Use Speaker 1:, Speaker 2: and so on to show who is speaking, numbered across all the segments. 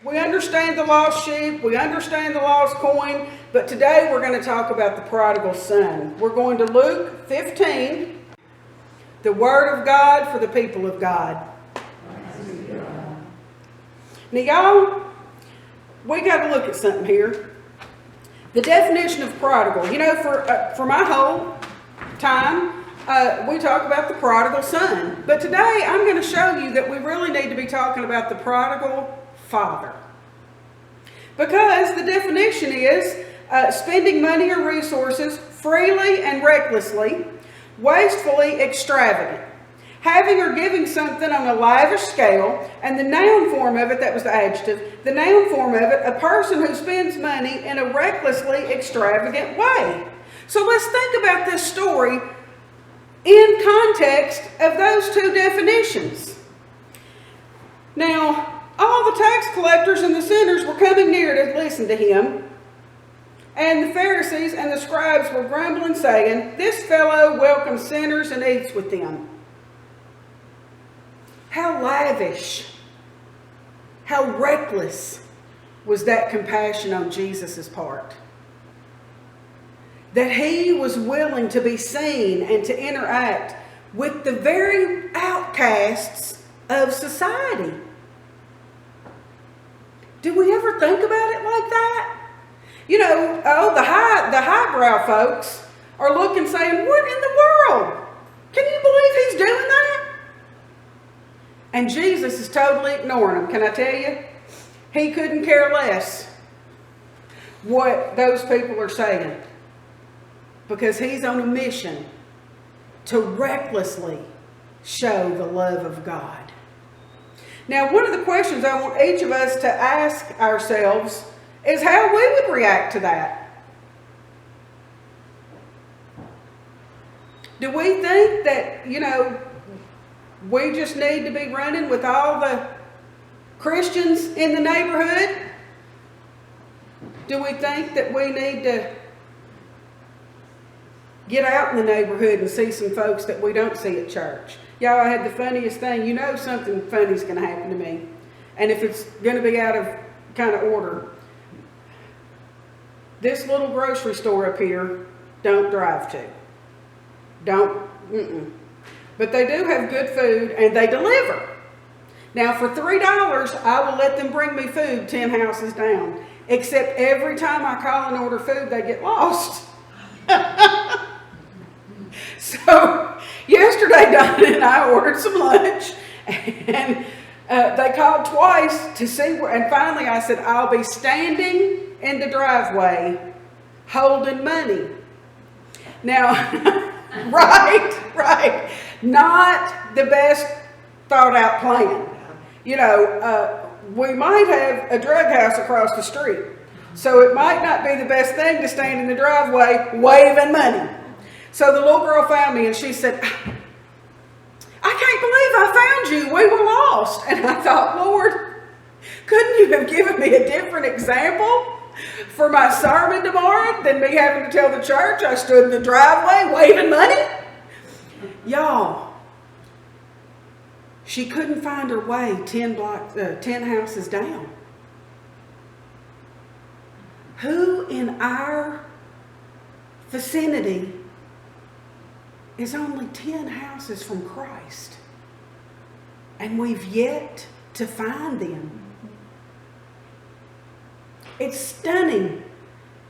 Speaker 1: We understand the lost sheep. We understand the lost coin. But today we're going to talk about the prodigal son. We're going to Luke 15, the Word of God for the people of God. Now, y'all, we got to look at something here. The definition of prodigal. You know, for my whole time, we talk about the prodigal son. But today, I'm going to show you that we really need to be talking about the prodigal father. Because the definition is spending money or resources freely and recklessly, wastefully extravagant. Having or giving something on a lavish scale, and the noun form of it, that was the adjective, the noun form of it, a person who spends money in a recklessly extravagant way. So let's think about this story in context of those two definitions. Now, all the tax collectors and the sinners were coming near to listen to him, and the Pharisees and the scribes were grumbling, saying, "This fellow welcomes sinners and eats with them." How lavish, how reckless was that compassion on Jesus' part? That he was willing to be seen and to interact with the very outcasts of society. Do we ever think about it like that? You know, the highbrow folks are looking saying, "What in the world? Can you believe he's doing that?" And Jesus is totally ignoring them. Can I tell you? He couldn't care less what those people are saying, because he's on a mission to recklessly show the love of God. Now, one of the questions I want each of us to ask ourselves is how we would react to that. Do we think that, we just need to be running with all the Christians in the neighborhood? Do we think that we need to get out in the neighborhood and see some folks that we don't see at church? Y'all, I had the funniest thing. You know something funny is going to happen to me. And if it's going to be out of kind of order. This little grocery store up here, don't drive to. But they do have good food, and they deliver. Now, for $3, I will let them bring me food 10 houses down. Except every time I call and order food, they get lost. So, yesterday, Donna and I ordered some lunch, and they called twice to see where, and finally I said, "I'll be standing in the driveway holding money." Now, right. Not the best thought out plan. We might have a drug house across the street. So it might not be the best thing to stand in the driveway waving money. So the little girl found me and she said, "I can't believe I found you. We were lost." And I thought, Lord, couldn't you have given me a different example for my sermon tomorrow than me having to tell the church I stood in the driveway waving money? Y'all, she couldn't find her way 10 houses down. Who in our vicinity is only 10 houses from Christ, and we've yet to find them? It's stunning,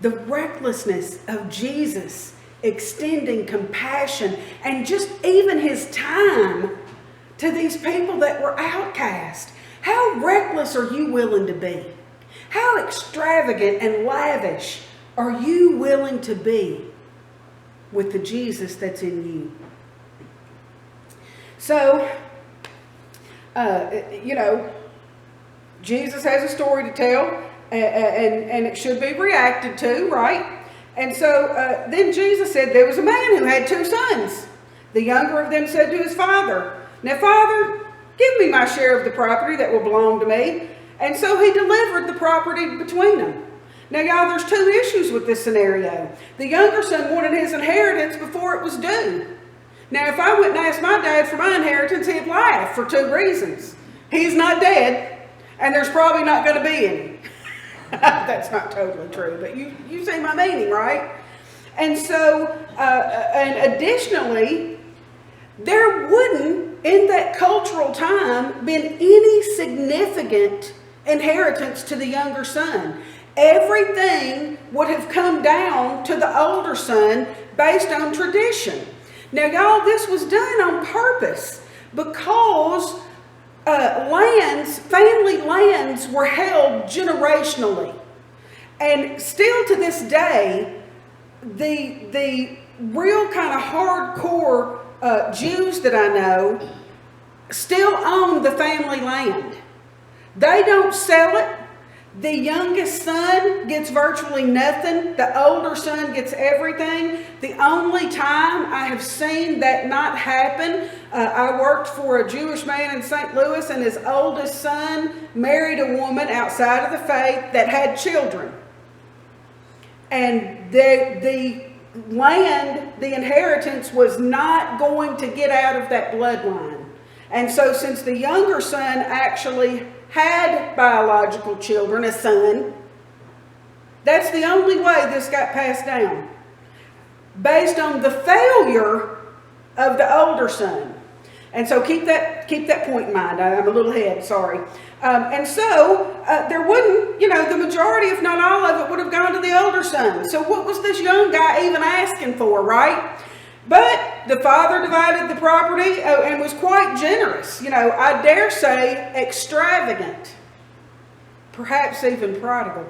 Speaker 1: the recklessness of Jesus extending compassion and just even his time to these people that were outcast. How reckless are you willing to be? How extravagant and lavish are you willing to be with the Jesus that's in you? So, Jesus has a story to tell, and it should be reacted to, right? And so then Jesus said there was a man who had 2 sons. The younger of them said to his father, "Now, Father, give me my share of the property that will belong to me." And so he delivered the property between them. Now, y'all, there's 2 issues with this scenario. The younger son wanted his inheritance before it was due. Now, if I went and asked my dad for my inheritance, he'd laugh for 2 reasons. He's not dead, And there's probably not going to be any. That's not totally true, but you see my meaning, right? And so, and additionally, there wouldn't, in that cultural time, been any significant inheritance to the younger son. Everything would have come down to the older son based on tradition. Now, y'all, this was done on purpose because family lands were held generationally. And still to this day, the real kind of hardcore Jews that I know still own the family land. They don't sell it. The youngest son gets virtually nothing. The older son gets everything. The only time I have seen that not happen, I worked for a Jewish man in St. Louis, and his oldest son married a woman outside of the faith that had children. And the land, the inheritance, was not going to get out of that bloodline. And so since the younger son actually had biological children, a son, that's the only way this got passed down, based on the failure of the older son. And so keep that point in mind. I'm a little ahead, sorry. And so there wouldn't, the majority, if not all of it, would have gone to the older son. So what was this young guy even asking for, right? But the father divided the property and was quite generous. I dare say extravagant. Perhaps even prodigal.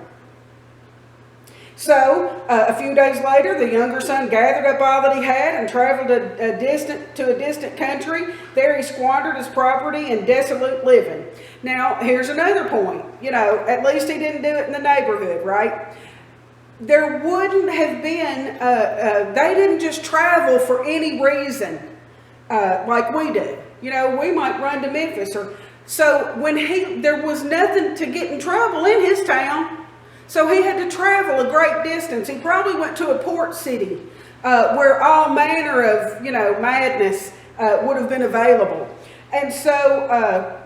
Speaker 1: So, a few days later, the younger son gathered up all that he had and traveled to a distant country. There he squandered his property in desolate living. Now, here's another point. At least he didn't do it in the neighborhood, right? There wouldn't have been, they didn't just travel for any reason like we do. We might run to Memphis. So when there was nothing to get in trouble in his town, so he had to travel a great distance. He probably went to a port city where all manner of, madness would have been available. And so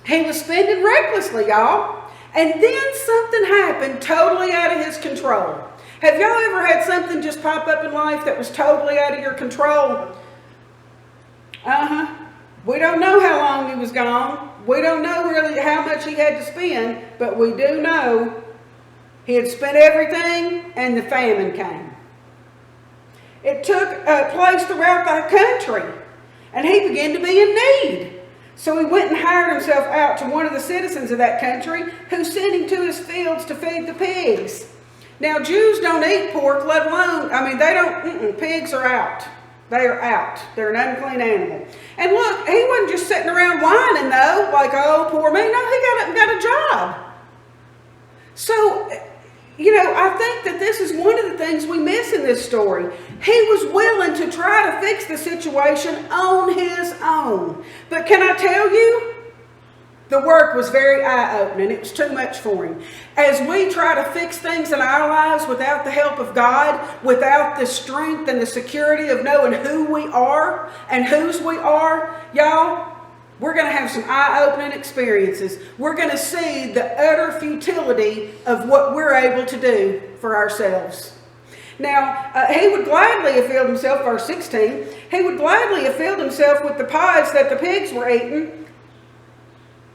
Speaker 1: he was spending recklessly, y'all. And then something happened totally out of his control. Have y'all ever had something just pop up in life that was totally out of your control? We don't know how long he was gone. We don't know really how much he had to spend, but we do know he had spent everything and the famine came. It took place throughout the country, and he began to be in need. So he went and hired himself out to one of the citizens of that country, who sent him to his fields to feed the pigs. Now, Jews don't eat pork, let alone, they don't, pigs are out. They are out. They're an unclean animal. And look, he wasn't just sitting around whining, though, like, oh, poor me. No, he got a job. So, I think that this is one of the things we miss in this story. He was willing to try to fix the situation on his own. But can I tell you, the work was very eye-opening. It was too much for him. As we try to fix things in our lives without the help of God, without the strength and the security of knowing who we are and whose we are, y'all, we're going to have some eye-opening experiences. We're going to see the utter futility of what we're able to do for ourselves. Now, he would gladly have filled himself, verse 16, he would gladly have filled himself with the pods that the pigs were eating,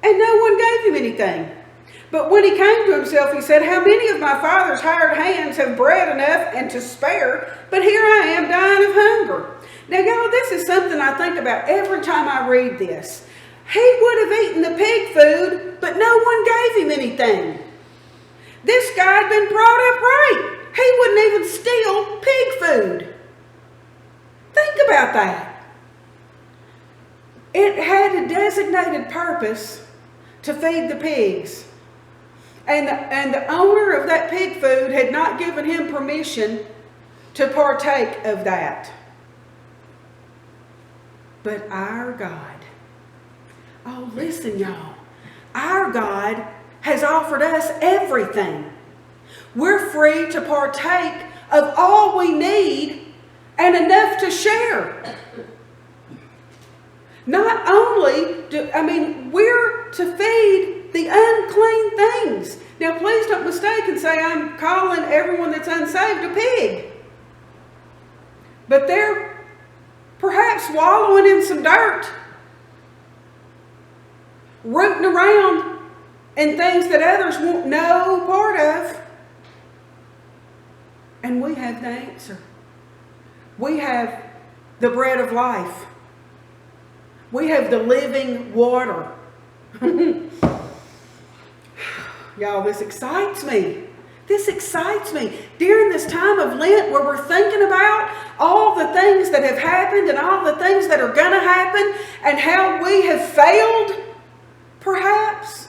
Speaker 1: and no one gave him anything. But when he came to himself, he said, how many of my father's hired hands have bread enough and to spare, but here I am dying of hunger. Now, y'all, this is something I think about every time I read this. He would have eaten the pig food, but no one gave him anything. This guy had been brought up right. He wouldn't even steal pig food. Think about that. It had a designated purpose to feed the pigs. And the owner of that pig food had not given him permission to partake of that. But our God, oh, listen, y'all, our God has offered us everything. We're free to partake of all we need and enough to share. Not only we're to feed the unclean things. Now, please don't mistake and say I'm calling everyone that's unsaved a pig. But they're perhaps wallowing in some dirt, rooting around in things that others want no part of. And we have the answer. We have the bread of life. We have the living water. Y'all, this excites me. This excites me. During this time of Lent where we're thinking about all the things that have happened and all the things that are going to happen and how we have failed, perhaps,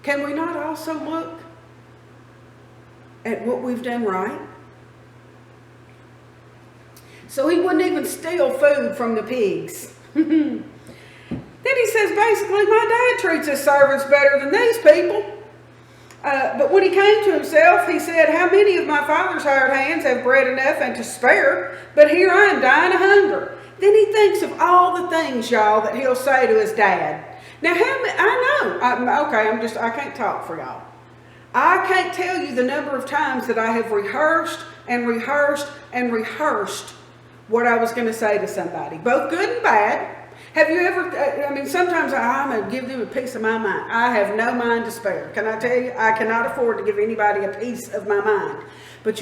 Speaker 1: can we not also look at what we've done right? So he wouldn't even steal food from the pigs. Then he says, basically, my dad treats his servants better than these people. But when he came to himself, he said, how many of my father's hired hands have bread enough and to spare? But here I am dying of hunger. Then he thinks of all the things, y'all, that he'll say to his dad. Now, I can't talk for y'all. I can't tell you the number of times that I have rehearsed and rehearsed and rehearsed what I was going to say to somebody, both good and bad. Have you ever, sometimes I'm going to give them a piece of my mind. I have no mind to spare. Can I tell you? I cannot afford to give anybody a piece of my mind. But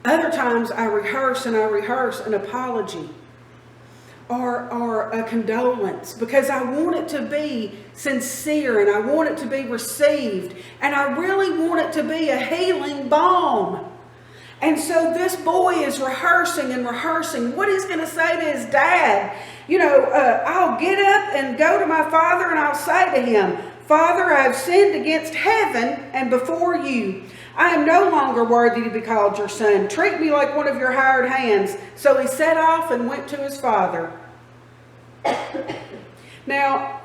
Speaker 1: other times I rehearse an apology or a condolence because I want it to be sincere and I want it to be received and I really want it to be a healing balm. And so this boy is rehearsing and rehearsing what he's going to say to his dad. I'll get up and go to my father and I'll say to him, Father, I have sinned against heaven and before you. I am no longer worthy to be called your son. Treat me like one of your hired hands. So he set off and went to his father. Now,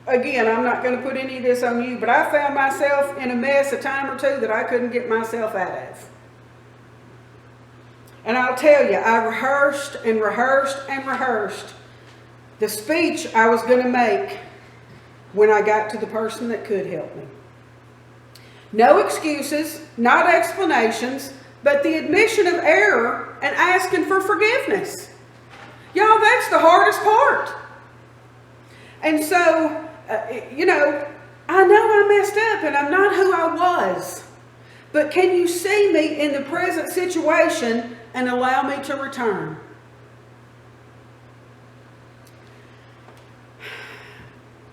Speaker 1: again, I'm not going to put any of this on you, but I found myself in a mess a time or two that I couldn't get myself out of. And I'll tell you, I rehearsed and rehearsed and rehearsed the speech I was going to make when I got to the person that could help me. No excuses, not explanations, but the admission of error and asking for forgiveness. Y'all, that's the hardest part. And so, I know I messed up and I'm not who I was. But can you see me in the present situation and allow me to return?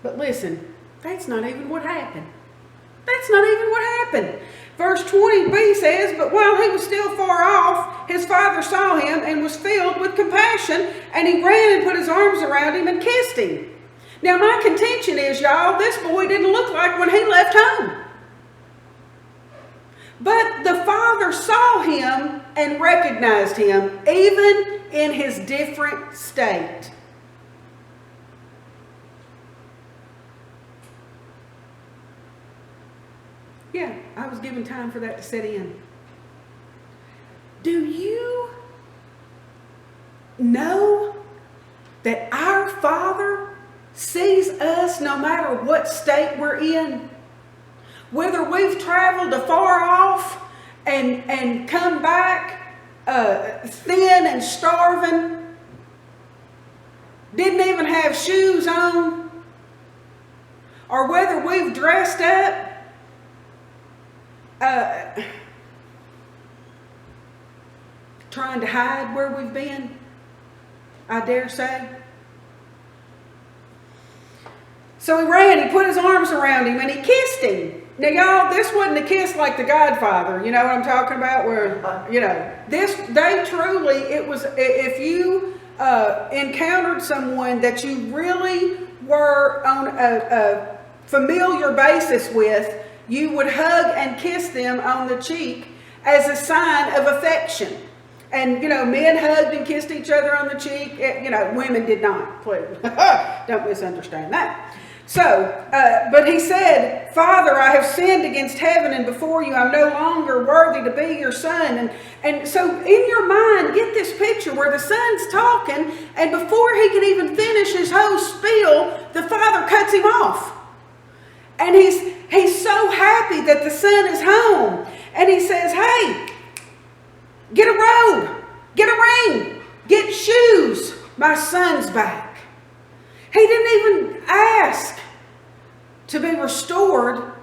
Speaker 1: But listen, that's not even what happened. That's not even what happened. Verse 20b says, but while he was still far off, his father saw him and was filled with compassion, and he ran and put his arms around him and kissed him. Now my contention is, y'all, this boy didn't look like when he left home. But the father saw him and recognized him, even in his different state. Yeah, I was given time for that to set in. Do you know that our Father sees us no matter what state we're in? Whether we've traveled afar off and come back thin and starving, didn't even have shoes on, or whether we've dressed up trying to hide where we've been, I dare say. So he ran, he put his arms around him, and he kissed him. Now, y'all, this wasn't a kiss like The Godfather. You know what I'm talking about? Where, it was, if you encountered someone that you really were on a familiar basis with, you would hug and kiss them on the cheek as a sign of affection. And, men hugged and kissed each other on the cheek. Women did not. Please, don't misunderstand that. But he said, Father, I have sinned against heaven and before you. I'm no longer worthy to be your son. And so in your mind, get this picture where the son's talking, and before he can even finish his whole spiel, the father cuts him off. And he's so happy that the son is home. And he says, hey, get a robe, get a ring, get shoes. My son's back. He didn't even ask to be restored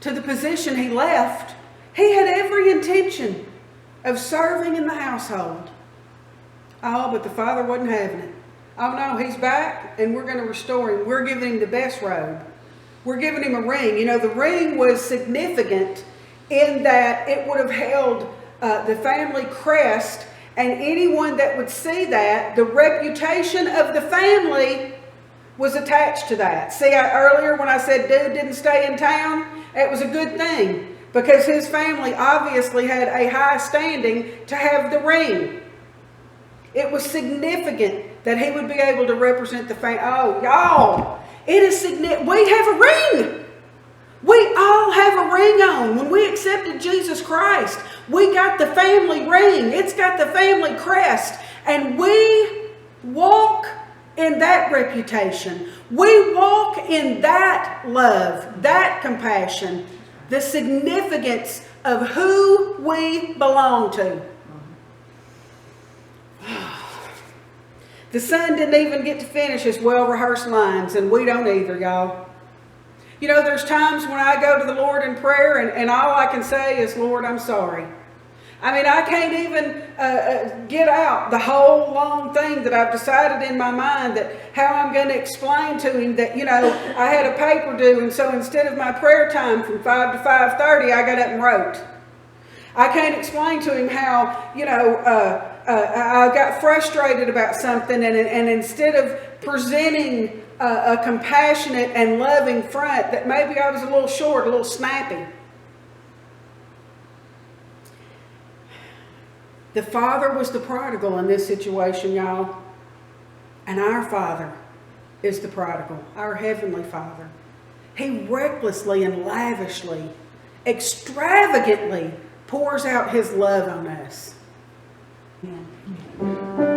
Speaker 1: to the position he left. He had every intention of serving in the household. Oh, but the father wasn't having it. Oh no, he's back and we're going to restore him. We're giving him the best robe. We're giving him a ring. You know, the ring was significant in that it would have held the family crest, and anyone that would see that, the reputation of the family was attached to that. See, earlier when I said dude didn't stay in town, it was a good thing because his family obviously had a high standing to have the ring. It was significant that he would be able to represent the family. Oh, y'all, it is significant. We have a ring. We all have a ring on. When we accepted Jesus Christ, we got the family ring. It's got the family crest. And we walk in that reputation. We walk in that love, that compassion, the significance of who we belong to. The son didn't even get to finish his well-rehearsed lines, and we don't either, y'all. You know, there's times when I go to the Lord in prayer and all I can say is, Lord, I'm sorry. I mean, I can't even get out the whole long thing that I've decided in my mind that how I'm going to explain to him that, you know, I had a paper due, and so instead of my prayer time from 5 to 5:30, I got up and wrote. I can't explain to him how, you know, I got frustrated about something, and instead of presenting a compassionate and loving front, that maybe I was a little short, a little snappy. The father was the prodigal in this situation, y'all. And our Father is the prodigal, our Heavenly Father. He recklessly and lavishly, extravagantly pours out His love on us. Amen.